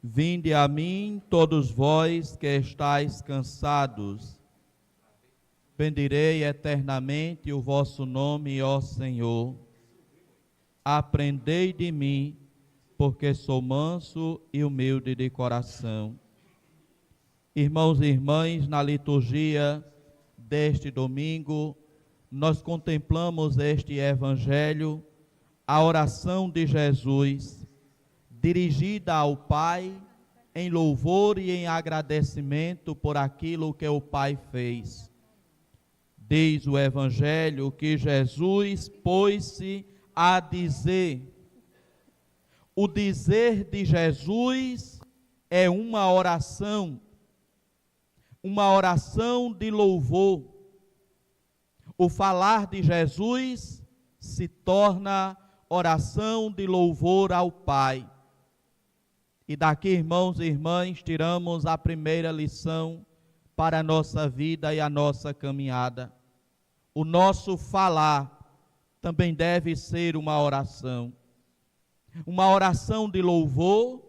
Vinde a mim, todos vós que estáis cansados. Bendirei eternamente o vosso nome, ó Senhor. Aprendei de mim, porque sou manso e humilde de coração. Irmãos e irmãs, na liturgia deste domingo, nós contemplamos este evangelho, a oração de Jesus, dirigida ao Pai, em louvor e em agradecimento por aquilo que o Pai fez. Diz o evangelho que Jesus pôs-se a dizer. O dizer de Jesus é uma oração de louvor. O falar de Jesus se torna oração de louvor ao Pai. E daqui, irmãos e irmãs, tiramos a primeira lição para a nossa vida e a nossa caminhada. O nosso falar também deve ser uma oração de louvor,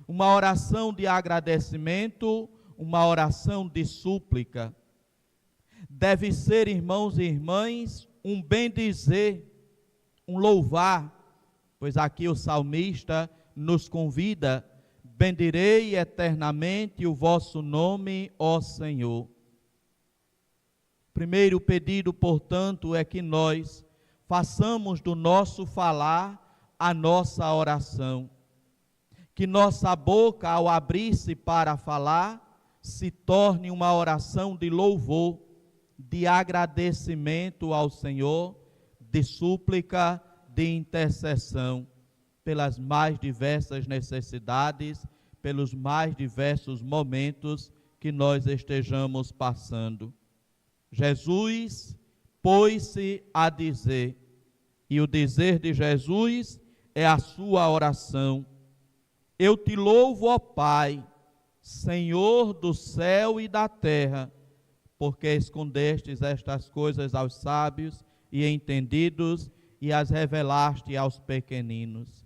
uma oração de agradecimento, uma oração de súplica. Deve ser, irmãos e irmãs, um bendizer, um louvar, pois aqui o salmista nos convida: bendirei eternamente o vosso nome, ó Senhor. Primeiro pedido, portanto, é que nós façamos do nosso falar a nossa oração. Que nossa boca, ao abrir-se para falar, se torne uma oração de louvor, de agradecimento ao Senhor, de súplica, de intercessão, pelas mais diversas necessidades, pelos mais diversos momentos que nós estejamos passando. Jesus pôs-se a dizer, e o dizer de Jesus é a sua oração. Eu te louvo, ó Pai, Senhor do céu e da terra, porque escondestes estas coisas aos sábios e entendidos e as revelaste aos pequeninos.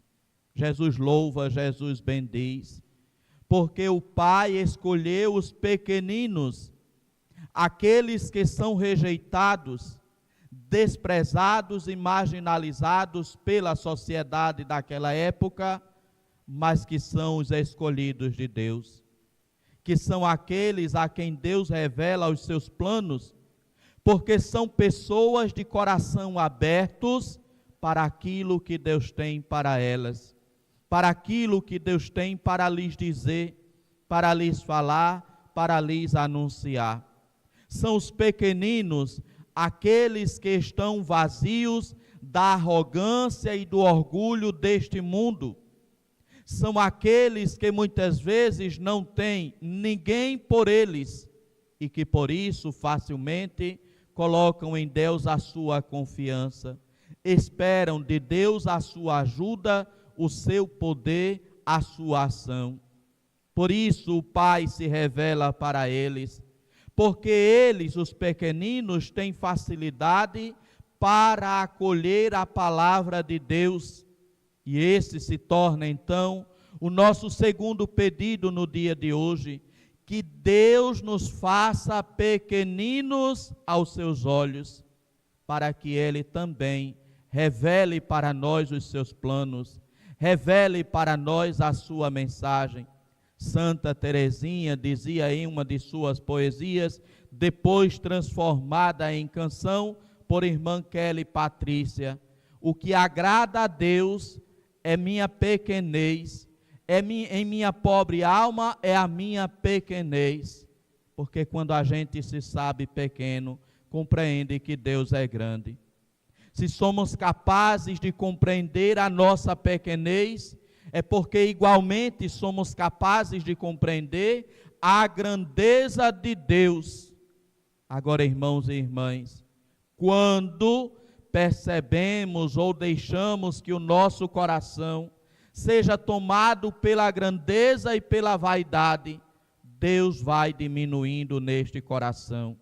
Jesus louva, Jesus bendiz, porque o Pai escolheu os pequeninos, aqueles que são rejeitados, desprezados e marginalizados pela sociedade daquela época, mas que são os escolhidos de Deus, que são aqueles a quem Deus revela os seus planos, porque são pessoas de coração abertos para aquilo que Deus tem para elas, para aquilo que Deus tem para lhes dizer, para lhes falar, para lhes anunciar. São os pequeninos, aqueles que estão vazios da arrogância e do orgulho deste mundo. São aqueles que muitas vezes não têm ninguém por eles e que por isso facilmente colocam em Deus a sua confiança. Esperam de Deus a sua ajuda, o seu poder, a sua ação. Por isso o Pai se revela para eles, porque eles, os pequeninos, têm facilidade para acolher a palavra de Deus. E esse se torna então o nosso segundo pedido no dia de hoje, que Deus nos faça pequeninos aos seus olhos, para que Ele também revele para nós os seus planos, revele para nós a sua mensagem. Santa Teresinha dizia em uma de suas poesias, depois transformada em canção por irmã Kelly Patrícia: o que agrada a Deus é minha pequenez, em minha pobre alma é a minha pequenez, porque quando a gente se sabe pequeno, compreende que Deus é grande. Se somos capazes de compreender a nossa pequenez, é porque igualmente somos capazes de compreender a grandeza de Deus. Agora, irmãos e irmãs, quando percebemos ou deixamos que o nosso coração seja tomado pela grandeza e pela vaidade, Deus vai diminuindo neste coração.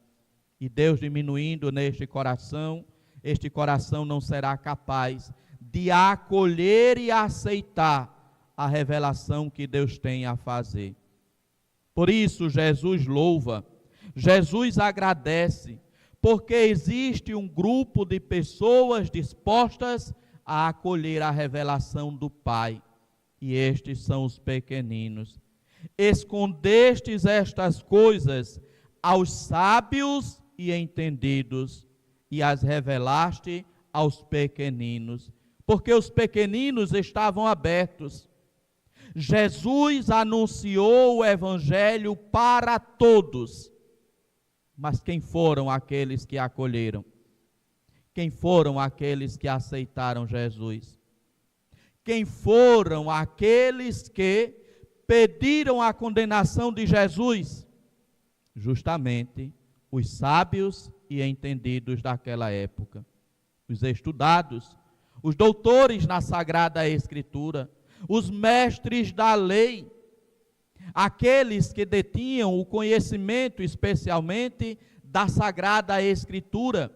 E Deus diminuindo neste coração, este coração não será capaz de acolher e aceitar a revelação que Deus tem a fazer. Por isso, Jesus louva, Jesus agradece, porque existe um grupo de pessoas dispostas a acolher a revelação do Pai, e estes são os pequeninos. Escondestes estas coisas aos sábios e entendidos, e as revelaste aos pequeninos, porque os pequeninos estavam abertos. Jesus anunciou o Evangelho para todos, mas quem foram aqueles que acolheram? Quem foram aqueles que aceitaram Jesus? Quem foram aqueles que pediram a condenação de Jesus? Justamente os sábios e entendidos daquela época, os estudados, os doutores na Sagrada Escritura, os mestres da lei, aqueles que detinham o conhecimento especialmente da Sagrada Escritura,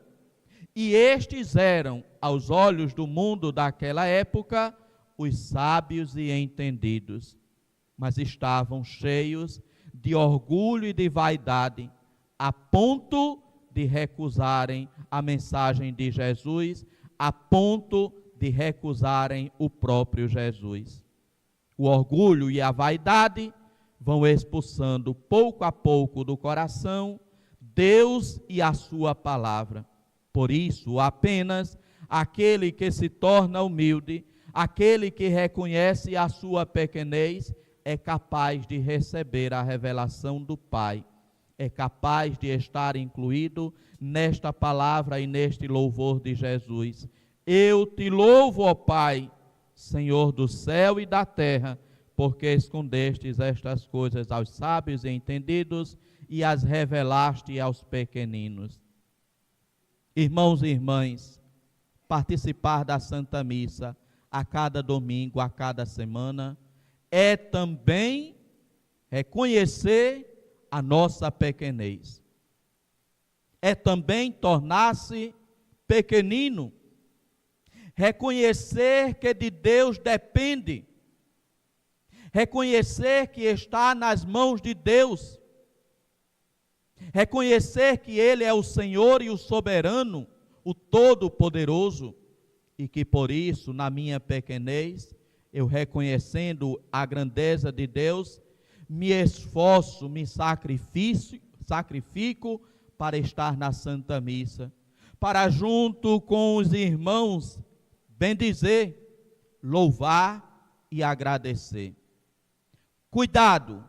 e estes eram, aos olhos do mundo daquela época, os sábios e entendidos, mas estavam cheios de orgulho e de vaidade, a ponto de recusarem a mensagem de Jesus, a ponto de recusarem o próprio Jesus. O orgulho e a vaidade vão expulsando pouco a pouco do coração Deus e a sua palavra. Por isso, apenas aquele que se torna humilde, aquele que reconhece a sua pequenez, é capaz de receber a revelação do Pai, é capaz de estar incluído nesta palavra e neste louvor de Jesus. Eu te louvo, ó Pai, Senhor do céu e da terra, porque escondestes estas coisas aos sábios e entendidos e as revelaste aos pequeninos. Irmãos e irmãs, participar da Santa Missa a cada domingo, a cada semana, é também reconhecer a nossa pequenez. É também tornar-se pequenino, reconhecer que de Deus depende, reconhecer que está nas mãos de Deus, reconhecer que Ele é o Senhor e o soberano, o Todo-Poderoso, e que por isso, na minha pequenez, eu reconhecendo a grandeza de Deus, me esforço, me sacrifico para estar na Santa Missa, para junto com os irmãos bendizer, louvar e agradecer. Cuidado,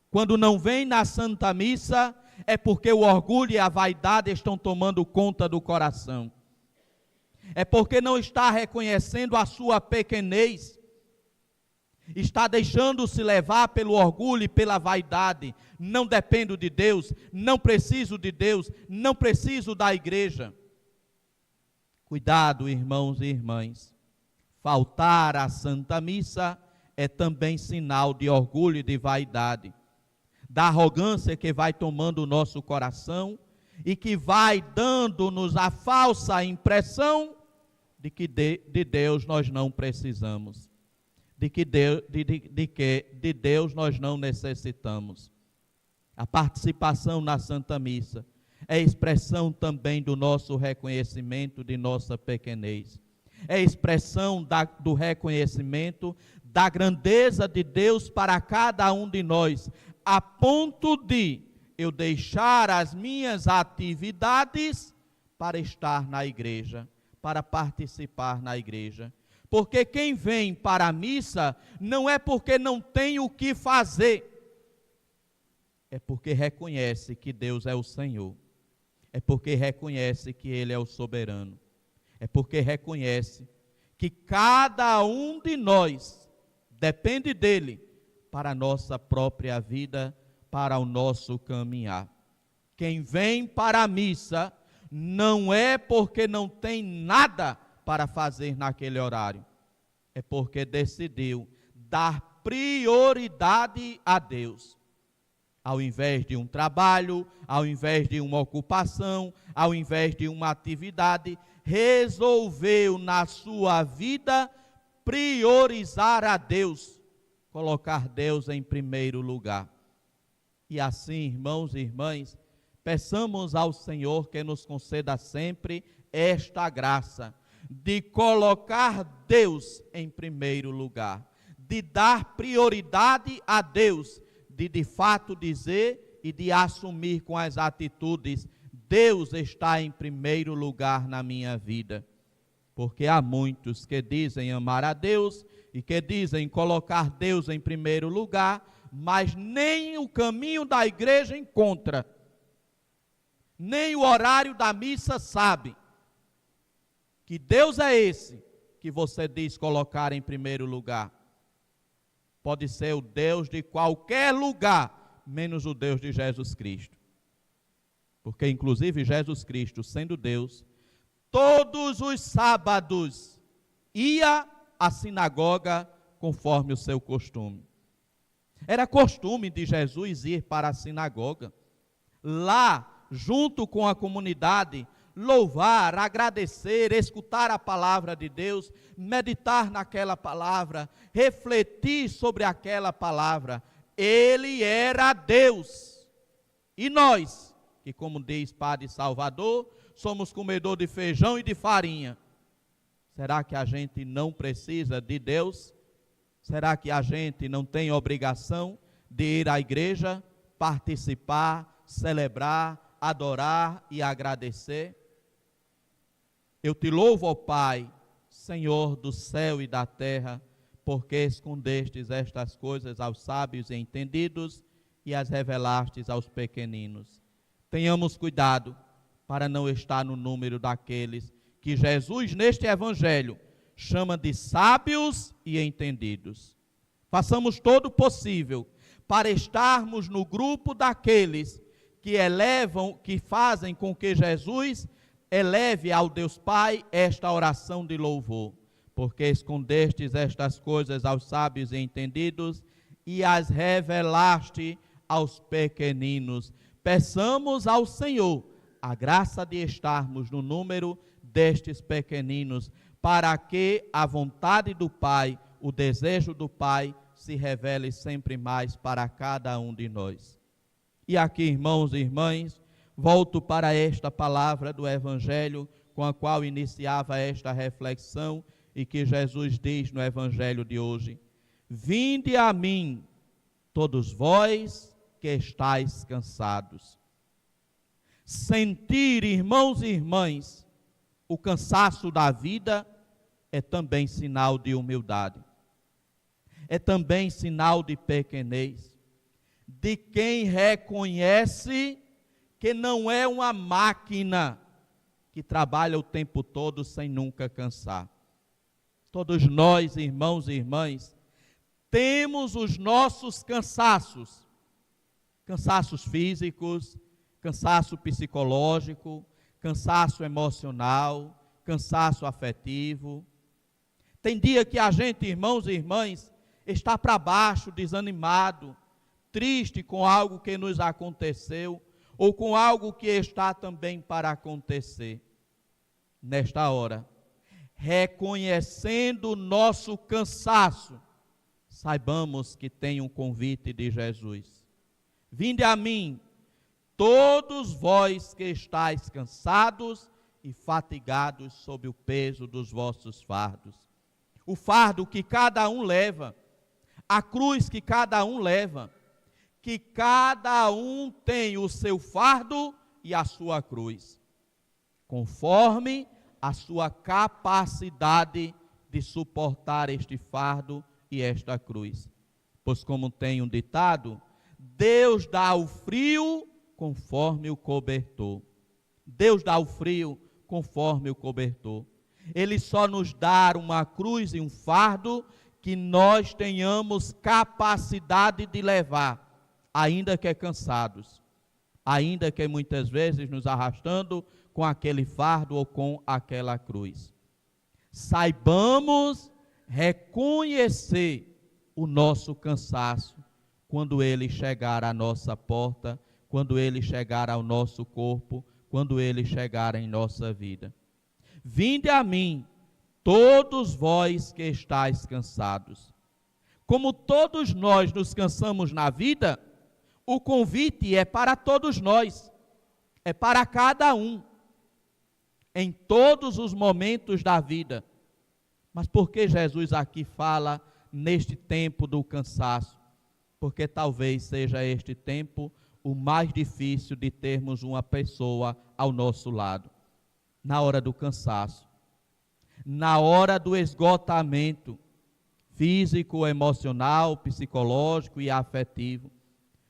quando não vem na Santa Missa, é porque o orgulho e a vaidade estão tomando conta do coração. É porque não está reconhecendo a sua pequenez, está deixando-se levar pelo orgulho e pela vaidade. Não dependo de Deus, não preciso de Deus, não preciso da igreja. Cuidado, irmãos e irmãs, faltar à Santa Missa é também sinal de orgulho e de vaidade, da arrogância que vai tomando o nosso coração e que vai dando-nos a falsa impressão de que de Deus nós não precisamos, de que de Deus nós não necessitamos. A participação na Santa Missa é expressão também do nosso reconhecimento de nossa pequenez, é expressão do reconhecimento da grandeza de Deus para cada um de nós, a ponto de eu deixar as minhas atividades para estar na igreja, para participar na igreja. Porque quem vem para a missa não é porque não tem o que fazer, é porque reconhece que Deus é o Senhor, é porque reconhece que Ele é o soberano, é porque reconhece que cada um de nós depende dEle para a nossa própria vida, para o nosso caminhar. Quem vem para a missa não é porque não tem nada para fazer naquele horário, é porque decidiu dar prioridade a Deus. Ao invés de um trabalho, ao invés de uma ocupação, ao invés de uma atividade, resolveu na sua vida priorizar a Deus, colocar Deus em primeiro lugar. E assim, irmãos e irmãs, peçamos ao Senhor que nos conceda sempre esta graça de colocar Deus em primeiro lugar, de dar prioridade a Deus, de fato dizer e de assumir com as atitudes: Deus está em primeiro lugar na minha vida. Porque há muitos que dizem amar a Deus e que dizem colocar Deus em primeiro lugar, mas nem o caminho da igreja encontra, nem o horário da missa sabe. Que Deus é esse que você diz colocar em primeiro lugar? Pode ser o Deus de qualquer lugar, menos o Deus de Jesus Cristo. Porque inclusive Jesus Cristo, sendo Deus, todos os sábados ia à sinagoga conforme o seu costume. Era costume de Jesus ir para a sinagoga. Lá, junto com a comunidade, louvar, agradecer, escutar a palavra de Deus, meditar naquela palavra, refletir sobre aquela palavra. Ele era Deus. E nós, que como diz Padre Salvador, somos comedor de feijão e de farinha. Será que a gente não precisa de Deus? Será que a gente não tem obrigação de ir à igreja, participar, celebrar, adorar e agradecer? Eu te louvo, ó Pai, Senhor do céu e da terra, porque escondestes estas coisas aos sábios e entendidos e as revelastes aos pequeninos. Tenhamos cuidado para não estar no número daqueles que Jesus, neste evangelho, chama de sábios e entendidos. Façamos todo o possível para estarmos no grupo daqueles que elevam, que fazem com que Jesus eleve ao Deus Pai esta oração de louvor, porque escondestes estas coisas aos sábios e entendidos e as revelaste aos pequeninos. Peçamos ao Senhor a graça de estarmos no número destes pequeninos, para que a vontade do Pai, o desejo do Pai, se revele sempre mais para cada um de nós. E aqui, irmãos e irmãs, volto para esta palavra do Evangelho, com a qual iniciava esta reflexão, e que Jesus diz no Evangelho de hoje: vinde a mim, todos vós que estáis cansados. Sentir, irmãos e irmãs, o cansaço da vida é também sinal de humildade. É também sinal de pequenez, de quem reconhece que não é uma máquina que trabalha o tempo todo sem nunca cansar. Todos nós, irmãos e irmãs, temos os nossos cansaços, cansaços físicos, cansaço psicológico, cansaço emocional, cansaço afetivo. Tem dia que a gente, irmãos e irmãs, está para baixo, desanimado, triste com algo que nos aconteceu, ou com algo que está também para acontecer. Nesta hora, reconhecendo o nosso cansaço, saibamos que tem um convite de Jesus. Vinde a mim, todos vós que estáis cansados e fatigados sob o peso dos vossos fardos. O fardo que cada um leva, a cruz que cada um leva, que cada um tem o seu fardo e a sua cruz, conforme a sua capacidade de suportar este fardo e esta cruz. Pois como tem um ditado, Deus dá o frio conforme o cobertor. Deus dá o frio conforme o cobertor. Ele só nos dá uma cruz e um fardo que nós tenhamos capacidade de levar, ainda que cansados, ainda que muitas vezes nos arrastando com aquele fardo ou com aquela cruz. Saibamos reconhecer o nosso cansaço quando ele chegar à nossa porta, quando ele chegar ao nosso corpo, quando ele chegar em nossa vida. Vinde a mim, todos vós que estáis cansados. Como todos nós nos cansamos na vida, o convite é para todos nós, é para cada um, em todos os momentos da vida. Mas por que Jesus aqui fala neste tempo do cansaço? Porque talvez seja este tempo o mais difícil de termos uma pessoa ao nosso lado. Na hora do cansaço, na hora do esgotamento físico, emocional, psicológico e afetivo.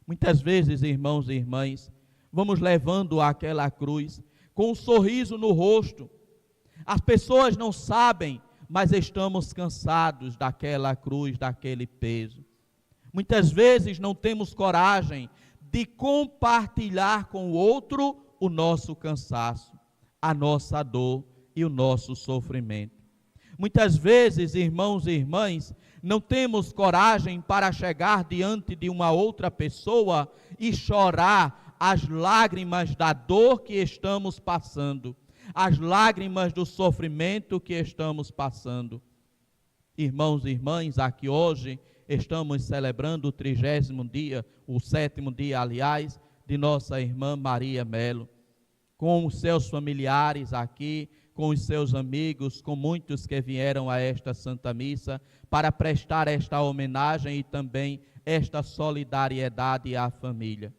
Muitas vezes, irmãos e irmãs, vamos levando aquela cruz com um sorriso no rosto. As pessoas não sabem, mas estamos cansados daquela cruz, daquele peso. Muitas vezes não temos coragem de compartilhar com o outro o nosso cansaço, a nossa dor e o nosso sofrimento. Muitas vezes, irmãos e irmãs, não temos coragem para chegar diante de uma outra pessoa e chorar as lágrimas da dor que estamos passando, as lágrimas do sofrimento que estamos passando. Irmãos e irmãs, aqui hoje estamos celebrando o 30º dia, o 7º dia, aliás, de nossa irmã Maria Melo, com os seus familiares aqui, com os seus amigos, com muitos que vieram a esta Santa Missa para prestar esta homenagem e também esta solidariedade à família.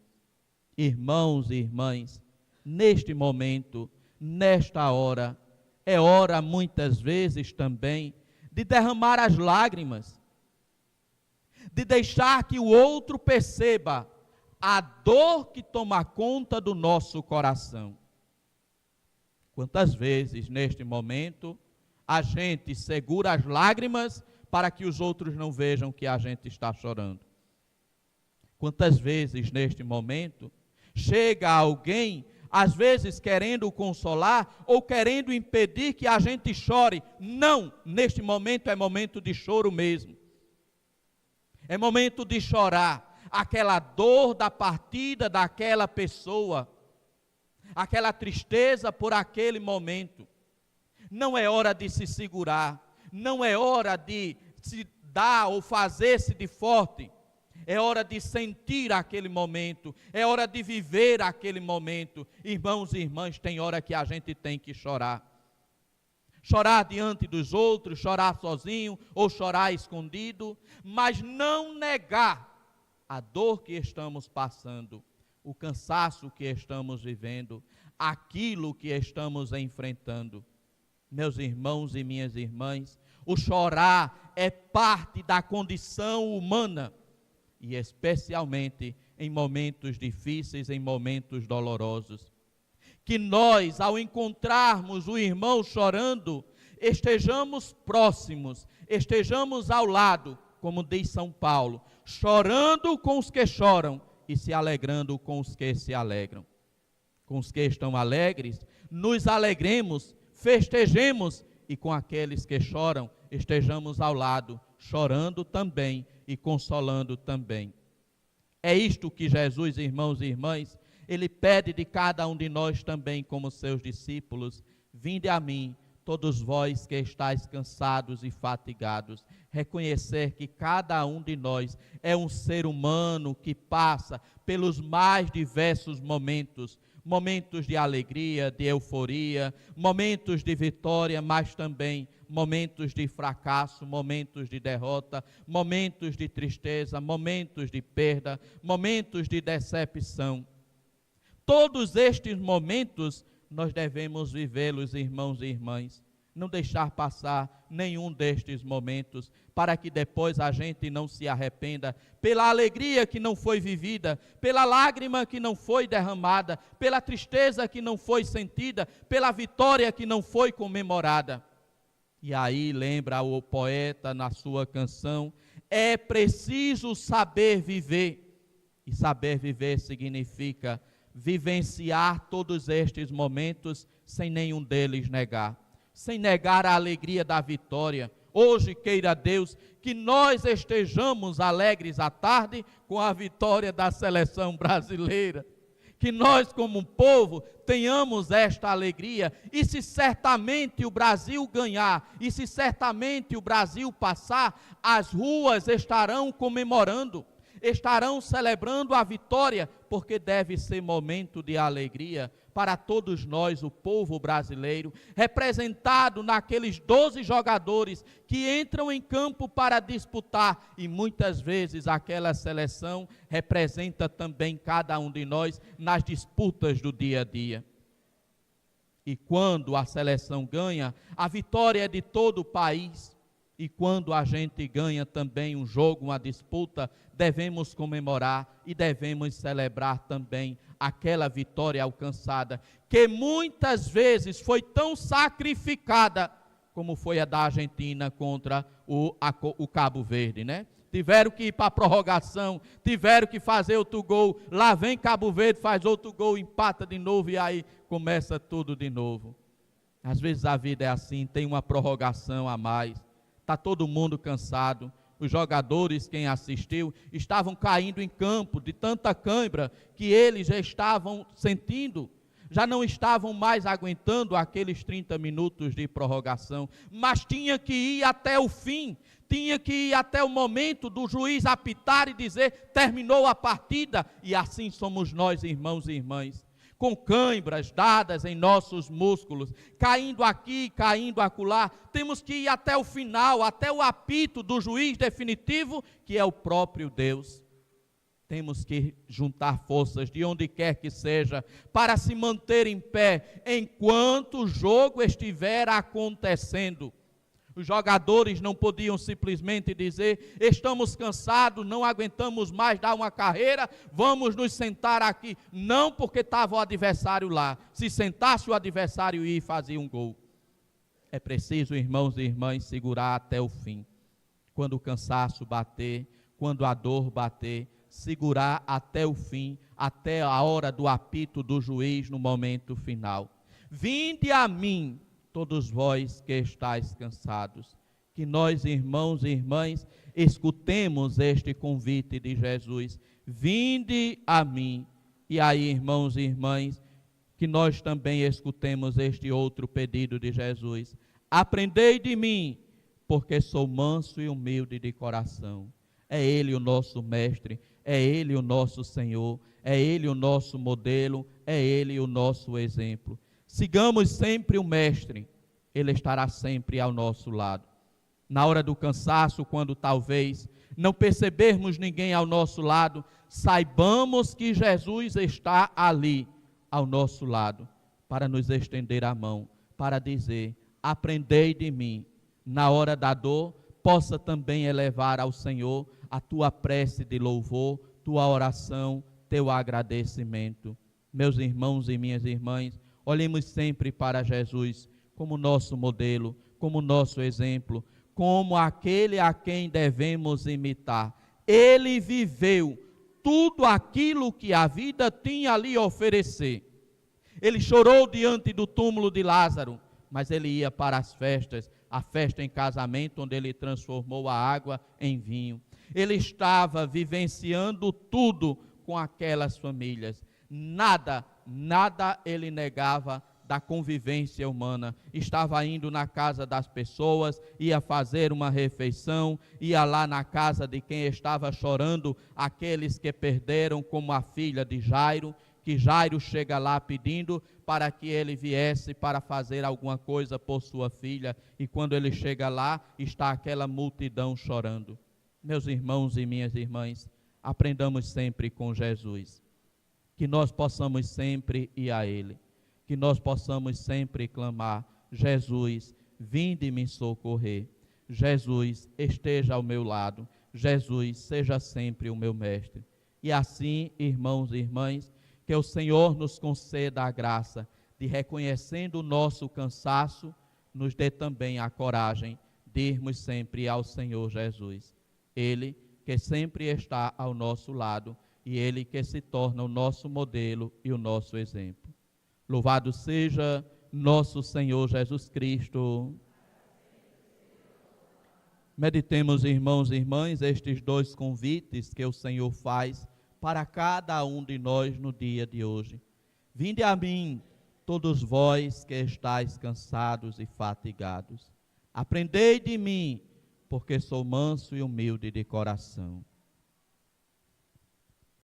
Irmãos e irmãs, neste momento, nesta hora, é hora muitas vezes também de derramar as lágrimas, de deixar que o outro perceba a dor que toma conta do nosso coração. Quantas vezes, neste momento, a gente segura as lágrimas para que os outros não vejam que a gente está chorando? Quantas vezes, neste momento, chega alguém, às vezes querendo consolar ou querendo impedir que a gente chore? Não, neste momento é momento de choro mesmo. É momento de chorar aquela dor da partida daquela pessoa, aquela tristeza por aquele momento. Não é hora de se segurar, não é hora de se dar ou fazer-se de forte. É hora de sentir aquele momento, é hora de viver aquele momento. Irmãos e irmãs, tem hora que a gente tem que chorar. Chorar diante dos outros, chorar sozinho ou chorar escondido, mas não negar a dor que estamos passando, o cansaço que estamos vivendo, aquilo que estamos enfrentando. Meus irmãos e minhas irmãs, o chorar é parte da condição humana, e especialmente em momentos difíceis, em momentos dolorosos. Que nós, ao encontrarmos o irmão chorando, estejamos próximos, estejamos ao lado, como diz São Paulo, chorando com os que choram e se alegrando com os que se alegram. Com os que estão alegres, nos alegremos, festejemos, e com aqueles que choram, estejamos ao lado, chorando também e consolando também. É isto que Jesus, irmãos e irmãs, Ele pede de cada um de nós também como seus discípulos: vinde a mim, todos vós que estáis cansados e fatigados. Reconhecer que cada um de nós é um ser humano que passa pelos mais diversos momentos, momentos de alegria, de euforia, momentos de vitória, mas também momentos de fracasso, momentos de derrota, momentos de tristeza, momentos de perda, momentos de decepção. Todos estes momentos nós devemos vivê-los, irmãos e irmãs. Não deixar passar nenhum destes momentos, para que depois a gente não se arrependa pela alegria que não foi vivida, pela lágrima que não foi derramada, pela tristeza que não foi sentida, pela vitória que não foi comemorada. E aí lembra o poeta na sua canção: é preciso saber viver. E saber viver significa vivenciar todos estes momentos sem nenhum deles negar. Sem negar a alegria da vitória. Hoje, queira Deus, que nós estejamos alegres à tarde com a vitória da seleção brasileira. que nós como um povo tenhamos esta alegria, e se certamente o Brasil ganhar, e se certamente o Brasil passar, as ruas estarão comemorando, estarão celebrando a vitória, porque deve ser momento de alegria para todos nós, o povo brasileiro, representado naqueles 12 jogadores que entram em campo para disputar, e muitas vezes aquela seleção representa também cada um de nós nas disputas do dia a dia. E quando a seleção ganha, a vitória é de todo o país. E quando a gente ganha também um jogo, uma disputa, devemos comemorar e devemos celebrar também aquela vitória alcançada, que muitas vezes foi tão sacrificada, como foi a da Argentina contra o Cabo Verde, né? Tiveram que ir para a prorrogação, tiveram que fazer outro gol, lá vem Cabo Verde, faz outro gol, empata de novo e aí começa tudo de novo. Às vezes a vida é assim, tem uma prorrogação a mais. Está todo mundo cansado. Os jogadores, quem assistiu, estavam caindo em campo de tanta cãibra que eles já estavam sentindo, já não estavam mais aguentando aqueles 30 minutos de prorrogação, mas tinha que ir até o fim, tinha que ir até o momento do juiz apitar e dizer, terminou a partida, e assim somos nós, irmãos e irmãs, com cãibras dadas em nossos músculos, caindo aqui, caindo acolá, temos que ir até o final, até o apito do juiz definitivo, que é o próprio Deus. Temos que juntar forças de onde quer que seja, para se manter em pé, enquanto o jogo estiver acontecendo. Os jogadores não podiam simplesmente dizer, estamos cansados, não aguentamos mais dar uma carreira, vamos nos sentar aqui. Não, porque estava o adversário lá. Se sentasse o adversário e fazia um gol. É preciso, irmãos e irmãs, segurar até o fim. Quando o cansaço bater, quando a dor bater, segurar até o fim, até a hora do apito do juiz no momento final. Vinde a mim, todos vós que estáis cansados, que nós, irmãos e irmãs, escutemos este convite de Jesus, vinde a mim, e aí, irmãos e irmãs, que nós também escutemos este outro pedido de Jesus, aprendei de mim, porque sou manso e humilde de coração. É Ele o nosso mestre, é Ele o nosso Senhor, é Ele o nosso modelo, é Ele o nosso exemplo. Sigamos sempre o Mestre, Ele estará sempre ao nosso lado. Na hora do cansaço, quando talvez não percebermos ninguém ao nosso lado, saibamos que Jesus está ali, ao nosso lado, para nos estender a mão, para dizer, aprendei de mim. Na hora da dor, possa também elevar ao Senhor a tua prece de louvor, tua oração, teu agradecimento. Meus irmãos e minhas irmãs, olhemos sempre para Jesus como nosso modelo, como nosso exemplo, como aquele a quem devemos imitar. Ele viveu tudo aquilo que a vida tinha a lhe oferecer. Ele chorou diante do túmulo de Lázaro, mas ele ia para as festas, a festa em casamento, onde ele transformou a água em vinho. Ele estava vivenciando tudo com aquelas famílias. Nada ele negava da convivência humana. Estava indo na casa das pessoas, ia fazer uma refeição, ia lá na casa de quem estava chorando, aqueles que perderam, como a filha de Jairo, que Jairo chega lá pedindo para que ele viesse para fazer alguma coisa por sua filha, e quando ele chega lá, está aquela multidão chorando. Meus irmãos e minhas irmãs, aprendamos sempre com Jesus, que nós possamos sempre ir a Ele, que nós possamos sempre clamar, Jesus, vinde me socorrer, Jesus, esteja ao meu lado, Jesus, seja sempre o meu mestre. E assim, irmãos e irmãs, que o Senhor nos conceda a graça de, reconhecendo o nosso cansaço, nos dê também a coragem de irmos sempre ao Senhor Jesus. Ele que sempre está ao nosso lado e Ele que se torna o nosso modelo e o nosso exemplo. Louvado seja nosso Senhor Jesus Cristo. Meditemos, irmãos e irmãs, estes dois convites que o Senhor faz para cada um de nós no dia de hoje. Vinde a mim, todos vós que estáis cansados e fatigados. Aprendei de mim, porque sou manso e humilde de coração.